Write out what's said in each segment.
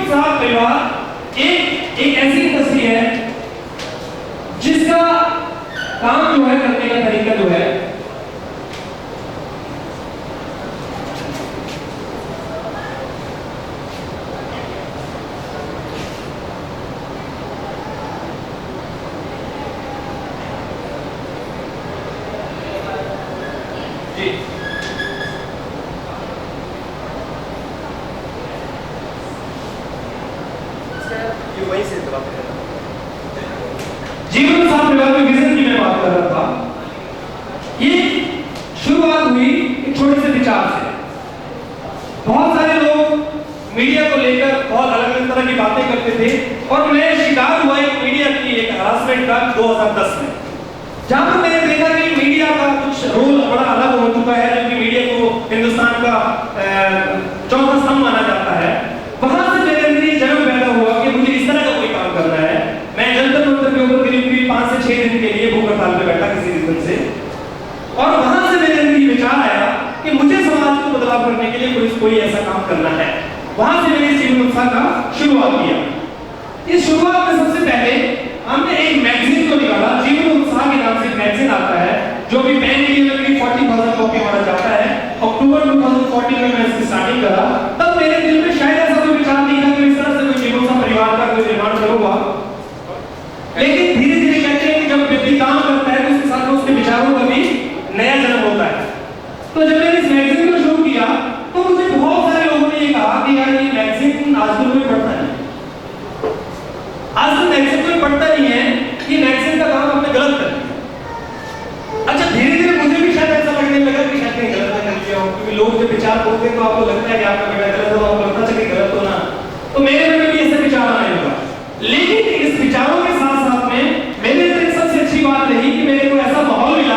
उत्साह परिवार एक ऐसी इंडस्ट्री है जिसका काम जो है करने का तरीका जो है जीवन उत्साह परिवार के विजन की मैं बात कर रहा था। ये शुरुआत हुई एक छोटे से विचार से। बहुत सारे लोग मीडिया को लेकर बहुत अलग अलग तरह की बातें करते थे और मैं शिकार हुआ एक मीडिया की एक हरासमेंट का 2010 में, जहां पर मैंने देखा कि मीडिया का कुछ रोल बड़ा अलग हो चुका है, जबकि मीडिया को हिंदुस्तान का चौथा स्तंभ माना जाता है। वहां से मेरे अंदर ये जन्म पैदा हुआ कि मुझे इस तरह का कोई काम करना है। मैं जंतर मंतर के ऊपर करीब 5 से 6 दिन के लिए भूख हड़ताल पे बैठा किसी रीजन से, और वहां से मेरे अंदर ये विचार आया कि मुझे समाज को बदलाव करने के लिए कोई ऐसा काम करना है। वहां से मैंने जीवन उत्साह का शुरुआत किया। इस शुरुआत में सबसे पहले हमने एक मैगजीन को निकाला, जीवन उत्साह के नाम से मैगजीन आता है, जो भी पैन इंडिया में 40,000 कॉपी हमारा जाता है। अक्टूबर 2014 में मैं इसकी स्टार्टिंग करा। तब मेरे दिल में शायद ऐसा कोई विचार नहीं था कि इस तरह से कोई जीवन उत्साह परिवार का कोई निर्माण करूंगा, लेकिन धीरे धीरे कहते हैं कि जब व्यक्ति काम करता है तो उसके साथ उसके विचारों का भी नया जन्म होता है। तो जब मैंने इस मैगजीन को शुरू किया तो मुझे बहुत सारे लोगों ने ये कहा कि यार ये मैगजीन आजकल कोई पढ़ता नहीं, आजकल मैगजीन कोई पढ़ता नहीं है, ये मैगजीन का काम हमने गलत कर दिया। अच्छा, धीरे धीरे मुझे भी शायद ऐसा लगने लगा कि शायद कहीं गलत ना कर दिया हो, क्योंकि लोग जब विचार बोलते हैं तो आपको लगता है कि आपका बेटा गलत हो, आपको लगता है कि गलत हो ना, तो मेरे मन में भी ऐसे विचार आने लगा। लेकिन इस विचारों के साथ साथ में मेरे लिए सबसे अच्छी बात रही कि मेरे को ऐसा माहौल मिला,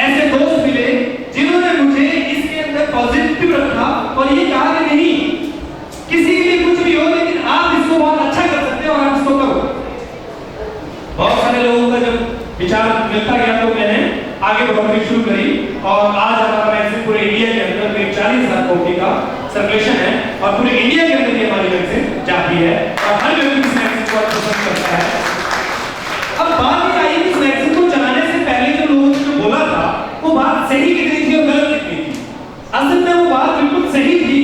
ऐसे दोस्त मिले जिन्होंने मुझे इसके अंदर पॉजिटिव रखा और ये कहा कि नहीं, किसी के लिए कुछ भी हो लेकिन आप इसको बहुत अच्छा कर सकते हो और आप इसको करो। बहुत सारे लोगों का जब विचार मिलता गया तो मैंने आगे बढ़ानी शुरू करी और आज हमारा मैगजीन पूरे इंडिया के अंदर करीब 40,000 कॉपी का सर्कुलेशन है और पूरे इंडिया के अंदर ये हमारी मैगजीन जाती है और हर व्यक्ति इस मैगजीन को पसंद करता है। अब बात ये आई कि इस मैगजीन को चलाने से पहले जो लोगों ने जो बोला था वो बात सही कितनी थी और गलत कितनी थी। असल में वो बात बिल्कुल सही थी,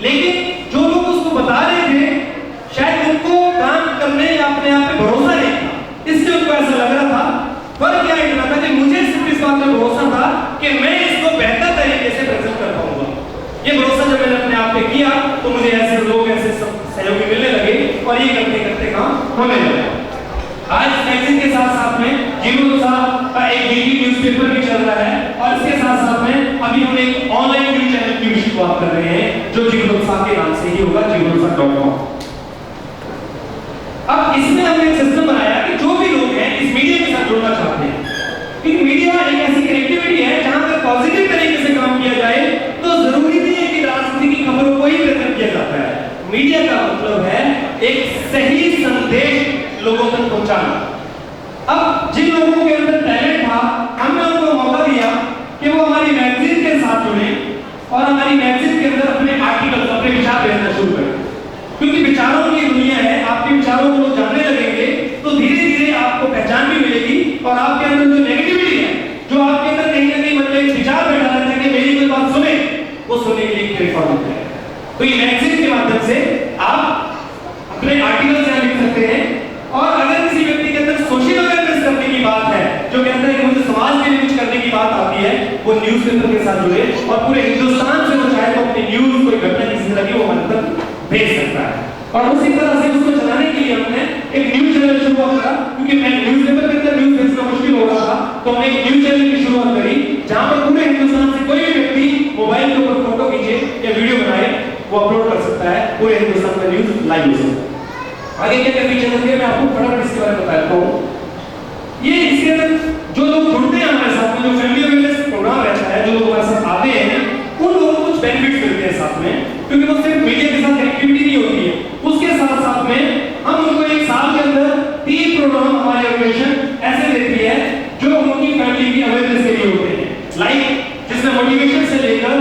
लेकिन जो लोग उसको बता रहे थे शायद उनको काम करने या अपने आप पे भरोसा नहीं था, इसलिए उनको ऐसा लग रहा था। फर्क क्या इतना था कि मुझे सिर्फ इस बात पे भरोसा था कि मैं इसको बेहतर तरीके से प्रेजेंट कर पाऊंगा। ये भरोसा जब मैंने अपने आप पे किया तो मुझे ऐसे लोग, ऐसे सहयोगी मिलने लगे और ये करते करते काम होने लगा। आज इस मैगजीन के साथ साथ में जीवन उत्साह का एक डेली न्यूज़पेपर भी चल रहा है और इसके साथ साथ में अभी हम एक ऑनलाइन न्यूज़ चैनल की भी शुरुआत कर रहे हैं जो जीवन उत्साह के नाम से ही होगा, जीवनोत्साह.com। अब इसमें हमने एक सिस्टम बनाया कि जो भी लोग हैं इस मीडिया के साथ जुड़ना चाहते हैं, क्योंकि मीडिया एक ऐसी कनेक्टिविटी है जहां पर पॉजिटिव तरीके से काम किया जाए तो जरूरी नहीं है कि राजनीति की खबरों को ही प्रेजेंट किया जाता है। मीडिया का मतलब है एक सही संदेश लोगों तक पहुंचाना। अब जिन लोगों के अंदर टैलेंट था हमने उनको मौका दिया कि वो हमारी मैगजीन के साथ जुड़े और हमारी मैगजीन के अंदर अपने आर्टिकल, अपने विचार भेजना शुरू करें, क्योंकि विचारों की दुनिया है। आपके विचारों को लोग जानने लगेंगे तो धीरे धीरे आपको पहचान भी मिलेगी और आपके अंदर जो नेगेटिविटी है, जो आपके अंदर कहीं ना कहीं मतलब एक विचार बैठा रहता है कि मेरी कोई बात सुने, वो सुनने के लिए एक प्लेटफॉर्म होता है। तो ये मैगजीन के माध्यम से आप अपने आर्टिकल्स यहाँ लिख सकते हैं और अगर किसी व्यक्ति के अंदर सोशल अवेयरनेस करने की बात है, जो कहता है कि मुझे समाज के लिए कुछ करने की बात आती है, वो न्यूज़पेपर के साथ जुड़े और पूरे हिंदुस्तान से वो चाहे तो अपनी न्यूज़, कोई घटना किसी तरह की वो हमारे तक भेज सकता है। और उसी तरह से उसको चलाने के लिए हमने एक न्यूज़ चैनल शुरू करा, क्योंकि मैं न्यूज़पेपर के अंदर न्यूज़ भेजना मुश्किल हो रहा था, तो हमने एक न्यूज़ चैनल की शुरुआत करी जहां पर पूरे हिंदुस्तान से कोई भी व्यक्ति मोबाइल के ऊपर फोटो खींचे या वीडियो बनाए वो अपलोड कर सकता है, पूरे हिंदुस्तान का न्यूज़ लाइव हो सकता है। आगे क्या क्या फीचर होंगे मैं आपको फटाफट इसके बारे में बताता हूं। ये इसके अंदर जो लोग जुड़ते हैं हमारे साथ में, जो फैमिली अवेयरनेस प्रोग्राम रहता है, जो लोग हमारे साथ आते हैं, उन लोगों को कुछ बेनिफिट्स मिलते हैं साथ में, क्योंकि वो सिर्फ मीडिया के साथ एक्टिविटी नहीं होती है, उसके साथ साथ में हम उनको एक साल के अंदर 3 प्रोग्राम हमारी ऑर्गेनाइजेशन ऐसे देती है जो उनकी फैमिली की अवेयरनेस के लिए होते हैं, लाइक जिसमें मोटिवेशन से लेकर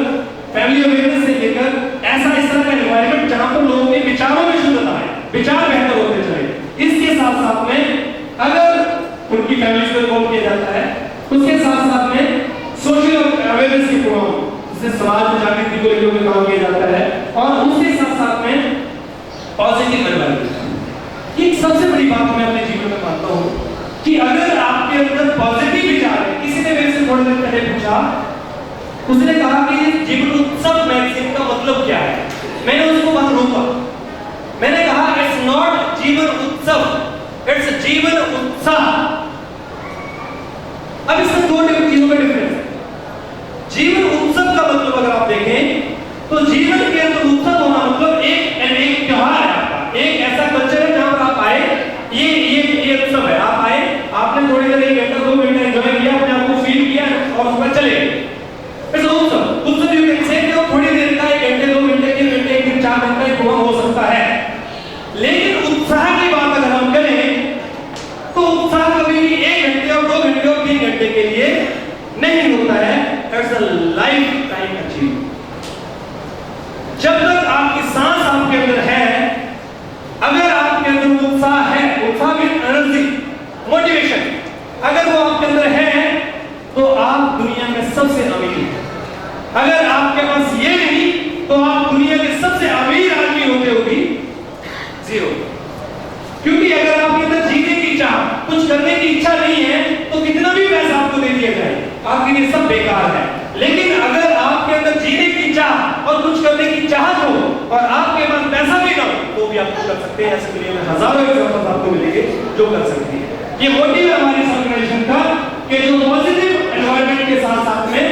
फैमिली अवेयरनेस से लेकर ऐसा इस तरह का एनवायरनमेंट जहां पर लोगों के विचारों में शुद्धता है, विचार बेहतर होते चले। इसके साथ साथ में अगर उनकी फैमिली को इन्वॉल्व किया जाता है, उसके साथ साथ में सोशल अवेयरनेस के प्रोग्राम, जिससे समाज में जागृति को लेकर काम किया जाता है, और उसके साथ साथ में पॉजिटिव एनवायरनमेंट। ये सबसे बड़ी बात मैं अपने जीवन में मानता हूँ कि अगर आपके अंदर पॉजिटिव विचार है। किसी ने मेरे से थोड़ी देर पहले पूछा, उसने कहा कि जीवन उत्सव मैगजीन का मतलब क्या है। मैंने उसको वहां रोका, मैंने कहा इट्स नॉट जीवन उत्सव, इट्स जीवन उत्साह। अब इसमें दो चीजों का डिफरेंस है। जीवन उत्सव का मतलब अगर आप देखें तो जीवन के अंदर उत्सव होना मतलब एक त्योहार है आपका, एक ऐसा कल्चर है जहां पर आप आए, ये उत्सव है। आप आए, आपने थोड़ी देर 1 घंटा 2 घंटा एंजॉय किया, अपने आप को फील किया और उसके बाद चले गए। उत्सव यू कैन से कि थोड़ी देर का 1 घंटे 2 घंटे 3 घंटे 1 दिन 4 घंटे का प्रोग्राम हो सकता है। लेकिन उत्साह की बात अगर हम करें तो उत्साह कभी भी 1 घंटे और 2 घंटे और 3 घंटे के लिए नहीं होता है। It's a life time achievement. जब तक आपकी सांस आपके अंदर है, अगर आपके अंदर उत्साह है, उत्साह मीन एनर्जी, मोटिवेशन, अगर वो आपके अंदर है तो आप दुनिया में सबसे अमीर हैं। अगर आपके पास ये नहीं तो आप दुनिया के सबसे अमीर आदमी होते हो भी जीरो। क्योंकि अगर आपके अंदर जीने की चाह, कुछ करने की इच्छा नहीं है तो कितना भी पैसा आपको दे दिया जाए आपके लिए सब बेकार है। लेकिन अगर आपके अंदर जीने की चाह और कुछ करने की चाहत हो और आपके पास पैसा भी ना हो तो भी आप कर सकते हैं। ऐसे दुनिया में हजारों एग्जांपल्स आपको मिलेंगे जो कर सकते हैं। ये मोटिव है हमारी ऑर्गेनाइजेशन का कि जो पॉजिटिव एनवायरनमेंट के साथ साथ में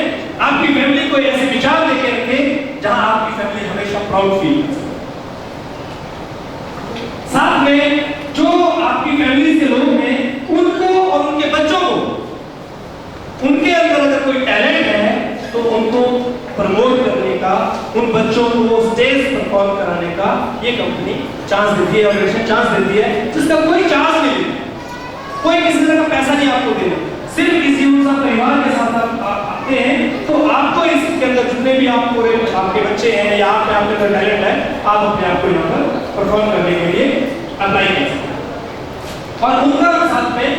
आपकी फैमिली को ऐसे विचार देके रखे जहां आपकी फैमिली हमेशा प्राउड फील करे। साथ में जो आपकी फैमिली के लोग हैं उनको और उनके बच्चों को, उनके अंदर अगर कोई टैलेंट है तो उनको प्रमोट करने का, उन बच्चों को स्टेज परफॉर्म कराने का ये कंपनी चांस देती है, ऑर्गेनाइजेशन चांस देती है, जिसका कोई चार्ज नहीं है, कोई किसी तरह का पैसा नहीं आपको देना। सिर्फ किसी उनका परिवार के साथ आप आते हैं तो आपको इसके अंदर जितने भी आपको आपके बच्चे हैं या आपके अंदर टैलेंट है, आप अपने आप को यहाँ पर परफॉर्म करने के लिए अप्लाई कर सकते हैं। और उनका साथ में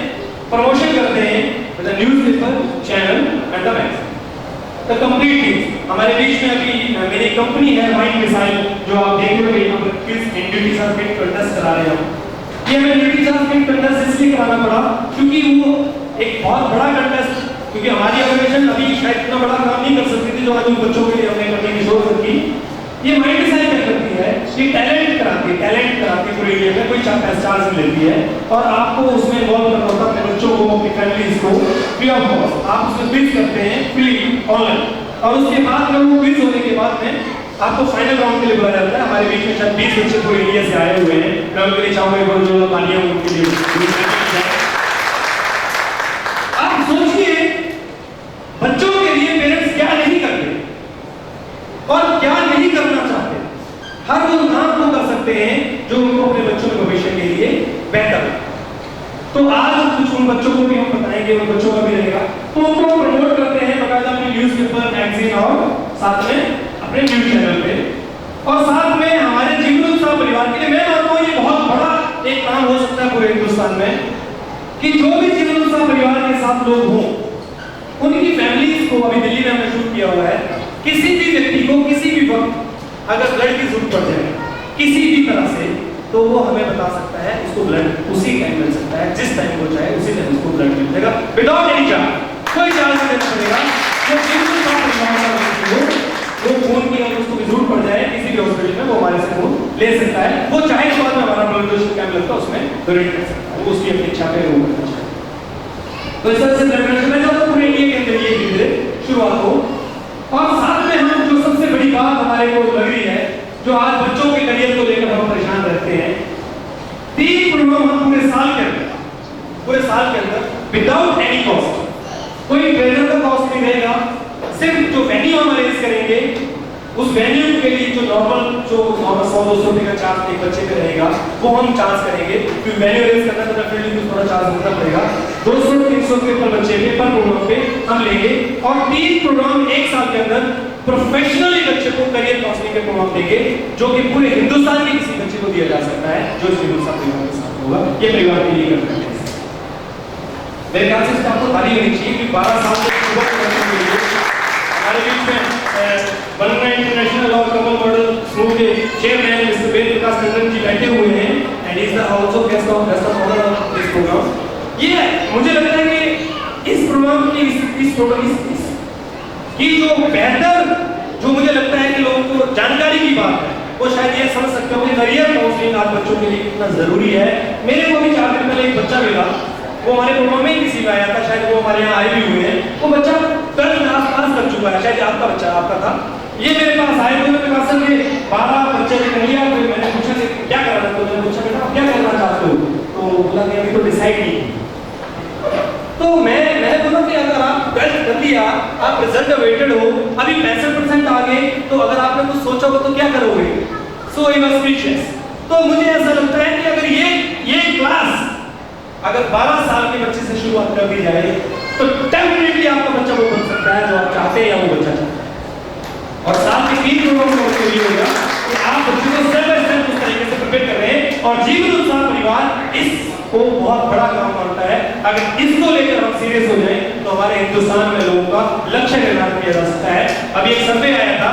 प्रमोशन करते हैं the newspaper, channel and the magazine, the complete team. हमारे बीच में अभी मेरी कंपनी है माइंड मिसाइल, जो आप देख रहे हो यहाँ पर quiz and duty certificate contest करा रहे हैं। ये हमें ड्यूटी सर्टिफिकेट कंटेस्ट इसलिए कराना पड़ा क्योंकि वो एक बहुत बड़ा कंटेस्ट, क्योंकि हमारी ऑर्गेनाइजेशन अभी शायद इतना बड़ा काम नहीं कर सकती थी जो आज उन बच्चों के लिए हमने करने की जरूरत की। ये माइंड डिसाइड करती है, ये टैलेंट कराती है पूरे इंडिया में, कोई चार्ज नहीं लेती है और आपको उसमें इन्वॉल्व करना होता है अपने बच्चों को, अपनी फैमिलीज को फ्री ऑफ कॉस्ट। आप उसमें क्विज करते हैं फ्री ऑनलाइन और उसके बाद में वो क्विज होने के बाद में आपको फाइनल राउंड के लिए बुलाया जाता है। हमारे बीच में शायद 20 बच्चे पूरे इंडिया से आए हुए हैं। मैं उनके लिए चाहूंगा एक जो तालियां उनके लिए। आप सोचिए बच्चों के लिए पेरेंट्स क्या नहीं करते और क्या नहीं करना चाहते, हर वो काम को कर सकते हैं जो उनको अपने बच्चों के भविष्य के लिए बेहतर है। तो आज कुछ उन बच्चों को भी हम बताएंगे, उन बच्चों का भी रहेगा, तो उनको प्रमोट करते हैं बकायदा अपने न्यूज़पेपर, मैगजीन और साथ में अपने न्यूज़ चैनल पे और साथ में हमारे जीवन उत्सव परिवार के लिए। मैं मानता हूँ ये बहुत बड़ा एक काम हो सकता है पूरे हिंदुस्तान में कि जो भी जीवन उत्सव परिवार के साथ लोग हों, उनकी फैमिलीज को, अभी दिल्ली में हमने शूट किया हुआ है, किसी भी व्यक्ति को किसी भी वक्त अगर ब्लड की जरूरत पड़ जाए किसी भी तरह से, तो वो हमें बता सकता है, उसको ब्लड उसी टाइम मिल सकता है, जिस टाइम वो चाहे उसी टाइम उसको ब्लड मिल जाएगा विदाउट एनी चार्ज, कोई चार्ज नहीं देना पड़ेगा। जो जीवन उत्सव परिवार का व्यक्ति हो वो खून की अगर उसको जरूरत पड़ जाए किसी भी हॉस्पिटल में, वो हमारे से खून ले सकता है। वो चाहे तो बाद में हमारा ब्लड डोनेशन कैंप लगता है उसमें डोनेट कर सकता है, वो उसकी अपनी इच्छा पे वो करना चाहे। तो इस तरह से ब्लड डोनेशन में जो पूरे इंडिया के अंदर ये धीरे शुरुआत हो। और साथ में हम जो सबसे बड़ी बात हमारे को लग रही है, जो आज बच्चों के करियर को लेकर हम परेशान रहते हैं, 3 प्रोग्राम हम पूरे साल के अंदर विदाउट एनी कॉस्ट, कोई ट्रेनर का कॉस्ट नहीं रहेगा, सिर्फ जो वेन्यू हम अरेंज करेंगे उस वेन्यू के लिए जो नॉर्मल 100-200 रुपए का चार्ज एक बच्चे पे रहेगा वो हम चार्ज करेंगे। क्योंकि वेन्यू अरेंज करना तो डेफिनेटली कुछ थोड़ा चार्ज करना पड़ेगा। 200-300 रुपए पर बच्चे पे पर प्रोग्राम पे हम लेंगे और 3 प्रोग्राम एक साल के अंदर प्रोफेशनली बच्चे को करियर काउंसलिंग के प्रोग्राम देंगे जो कि पूरे हिंदुस्तान के किसी बच्चे को दिया जा सकता है जो इस परिवार के साथ होगा, ये परिवार के लिए करना है। मेरे ख्याल से आपको ताली होनी चाहिए कि 12 साल से हमारे बीच में बनना इंटरनेशनल और कमल मॉडल समूह के चेयरमैन मिस्टर वेद प्रकाश टंडन जी बैठे हुए हैं and is the also guest of this program. ये मुझे लगता है कि इस प्रोग्राम की जो बेहतर जो मुझे लगता है कि लोगों को जानकारी की बात है वो शायद ये समझ सकते हो कि करियर काउंसलिंग आज बच्चों के लिए कितना जरूरी है। मेरे को भी 4 दिन पहले एक बच्चा मिला, वो हमारे प्रोग्राम में किसी में आया था, शायद वो हमारे यहाँ आए भी हुए हैं। वो बच्चा 10 क्लास पास कर चुका है, शायद आपका बच्चा आपका था। ये मेरे पास आए थे, मेरे पास से 12 बच्चे ने कह लिया। मैंने पूछा कि क्या कर रहा था, तो मैंने पूछा बेटा आप क्या करना चाहते हो, तो बोला कि अभी तो डिसाइड नहीं। तो मैंने बोला कि अगर आप 12th कर लिया, आप रिजल्ट अवेटेड हो, अभी 65% आ गए, तो अगर आपने कुछ सोचा हो तो क्या करोगे? सो आई वाज स्पीचलेस। तो मुझे ऐसा लगता है कि अगर ये क्लास अगर 12 साल के बच्चे से शुरुआत कर दी जाए तो डेफिनेटली आपका बच्चा वो बन सकता है जो आप चाहते हैं या वो बच्चा चाहता है। और साल के 3 प्रोग्राम का मतलब ये होगा कि आप बच्चों को स्टेप बाय स्टेप उस तरीके से प्रिपेयर कर रहे हैं। और जीवन उत्साह परिवार इसको बहुत बड़ा काम मानता है। अगर इसको लेकर हम सीरियस हो जाएं तो हमारे हिंदुस्तान में लोगों का लक्ष्य निर्धारित किया जा सकता है। अभी एक सर्वे आया था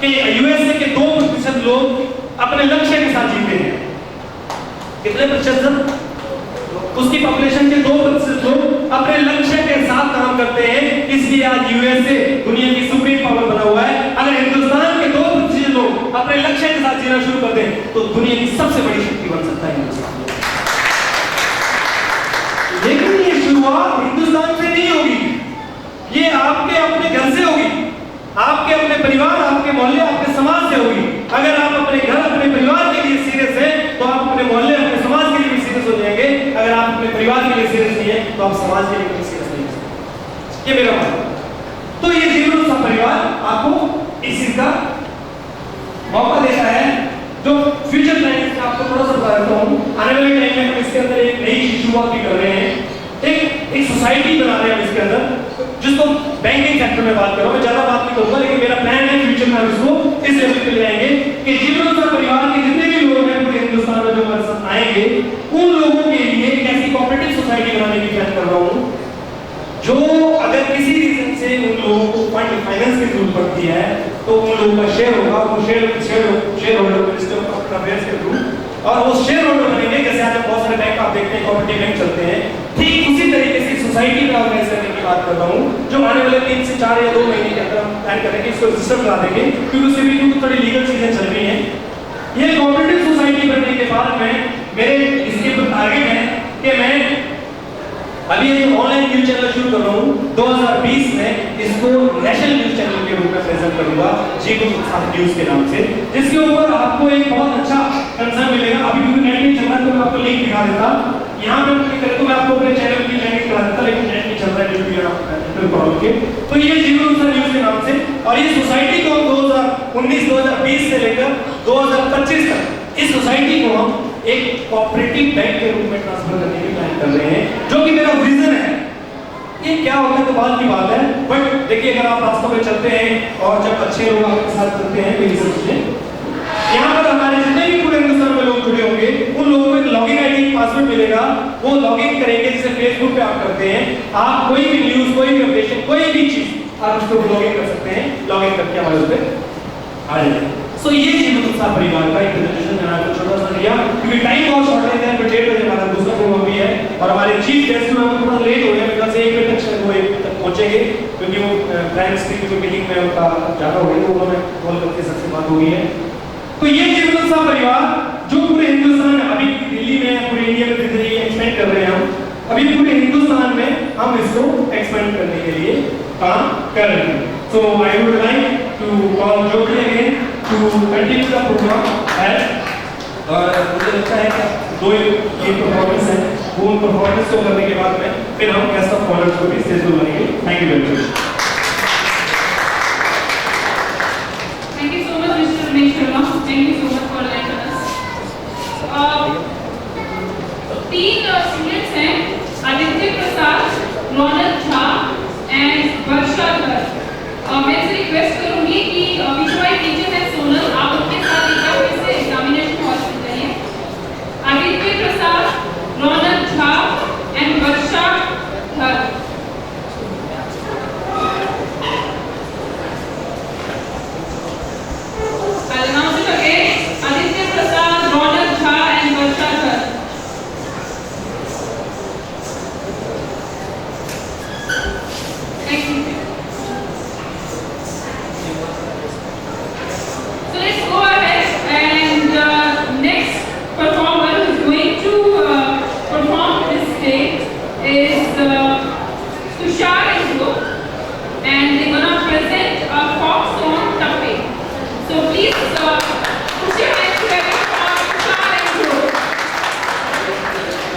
कि यूएसए के 2% लोग अपने लक्ष्य के साथ जीते हैं। कितने प्रतिशत? उसकी पॉपुलेशन के 2% लोग अपने लक्ष्य के साथ काम करते हैं, इसलिए आज यूएसए दुनिया की सुप्रीम पावर बना हुआ है। अगर हिंदुस्तान के 2% लोग अपने लक्ष्य के साथ जीना शुरू कर दें तो दुनिया की सबसे बड़ी शक्ति बन सकता है हिंदुस्तान। लेकिन ये शुरुआत हिंदुस्तान से नहीं होगी, ये आपके अपने घर से होगी, आपके अपने परिवार, आपके मोहल्ले, आपके समाज से होगी। अगर आप अपने घर, अपने परिवार के लिए सीरियस हैं तो आप अपने मोहल्ले, अपने समाज के लिए भी सीरियस हो जाएंगे। अगर आप अपने परिवार के लिए सीरियस नहीं है तो आप समाज के लिए भी सीरियस नहीं हो सकते। ये मेरा मानना है। तो ये जीवन उत्साह परिवार आपको इस चीज का मौका देता है। जो फ्यूचर प्लानिंग का आपको थोड़ा सा बता देता हूँ। आने वाले टाइम में हम इसके अंदर एक नई शुरुआत भी कर रहे हैं, एक सोसाइटी बना रहे हैं हम इसके अंदर, जिसको बैंकिंग सेक्टर में बात कर रहा हूँ। मैं ज्यादा बात नहीं करूंगा, लेकिन मेरा प्लान है फ्यूचर में हम इसको इस लेवल पे ले आएंगे कि जीवन उत्साह परिवार के जितने भी लोग हैं पूरे हिंदुस्तान में जो हमारे साथ आएंगे, उन लोगों के लिए एक ऐसी कोऑपरेटिव सोसाइटी बनाने की प्लान कर रहा हूँ जो अगर किसी रीजन से उन लोगों को फंड फाइनेंस की जरूरत पड़ती है तो उन लोगों का शेयर होगा, वो share holder register of affairs के थ्रू, और वो शेयर होल्डर बनेंगे। जैसे आज बहुत सारे बैंक आप देखते हैं कोऑपरेटिव बैंक चलते हैं, ठीक उसी तरीके से सोसाइटी का ऑर्गेनाइज करने की बात कर रहा हूँ, जो आने वाले 3 से 4 या 2 महीने के अंदर हम प्लान करेंगे, इसको रजिस्टर करा देंगे, क्योंकि उसके बीच में थोड़ी लीगल चीजें चल रही हैं। ये कोऑपरेटिव सोसाइटी बनने के बाद में मेरे इसके टारगेट है कि मैं अभी ये ऑनलाइन न्यूज चैनल शुरू कर रहा हूँ। 2020 में इसको नेशनल न्यूज चैनल के रूप में प्रेजेंट करूंगा, जीवन उत्साह न्यूज के नाम से, जिसके ऊपर आपको एक बहुत अच्छा कंसर्न मिलेगा। अभी क्योंकि नेट नहीं चल रहा तो मैं आपको लिंक दिखा देता। यहाँ पे क्लिक करके मैं आपको अपने चैनल की लिंक दिखा देता, लेकिन नेट नहीं चल रहा है प्रॉब्लम के। तो ये जीवन उत्साह न्यूज के नाम से, और ये सोसाइटी को 2019-2020 से लेकर 2025 तक इस सोसाइटी को हम एक कोऑपरेटिव बैंक के रूप में ट्रांसफर करने की प्लान कर रहे हैं, जो कि मेरा विजन है। ये क्या होता है तो बात की बात है, बट देखिए अगर आप रास्तों में चलते हैं और जब अच्छे लोग आपके साथ चलते हैं तो ये समझिए यहाँ पर हमारे जितने भी पूरे हिंदुस्तान में लोग जुड़े होंगे, उन लोगों को एक लॉगिन आईडी पासवर्ड मिलेगा, वो लॉगिन करेंगे। जैसे फेसबुक पे आप करते हैं, आप कोई भी न्यूज, कोई भी अपडेशन, कोई भी चीज आप उसको लॉगिन कर सकते हैं, लॉगिन करके हमारे उस पर आ जाएंगे। सो ये जीवन उत्साह परिवार का एक प्रेजेंटेशन मैंने आपको छोटा सा दिया, क्योंकि टाइम बहुत शॉर्टेज है, बट 1 बजे हमारा दूसरा प्रोग्राम भी है, और हमारे चीफ गेस्ट में हम थोड़ा लेट हो गए, बिकॉज़ 1 बजे तक वो 1 बजे तक पहुंचेंगे, क्योंकि वो प्राइम मिनिस्टर की मीटिंग में उनका जाना हो गया, तो उन्होंने कॉल करके सबसे बात हो गई है। तो ये जीवन उत्साह परिवार जो पूरे हिंदुस्तान में, अभी दिल्ली में, पूरे इंडिया में धीरे धीरे एक्सपेंड कर रहे हैं हम, अभी पूरे हिंदुस्तान में हम इसको एक्सपेंड करने के लिए काम कर रहे हैं। So I would like to call Jogi again to continue the program as, और मुझे लगता है कि 2 ये परफॉर्मेंस है, वो परफॉर्मेंस को करने के बाद में फिर हम गेस्ट ऑफ ऑनर को भी स्टेज पर बुलाएंगे। Thank you very much. Thank you so much, Mr. Ramesh Sharma. Thank you so much for letting us. 3 students हैं, आदित्य प्रसाद, रौनक झा एंड वर्षा धर। मैं से रिक्वेस्ट करूंगी कि विजुअल टीचर है सोनल, आप अपने साथ एक बार फिर से एग्जामिनेशन हॉल में जाइए। Tushar and group, and they gonna present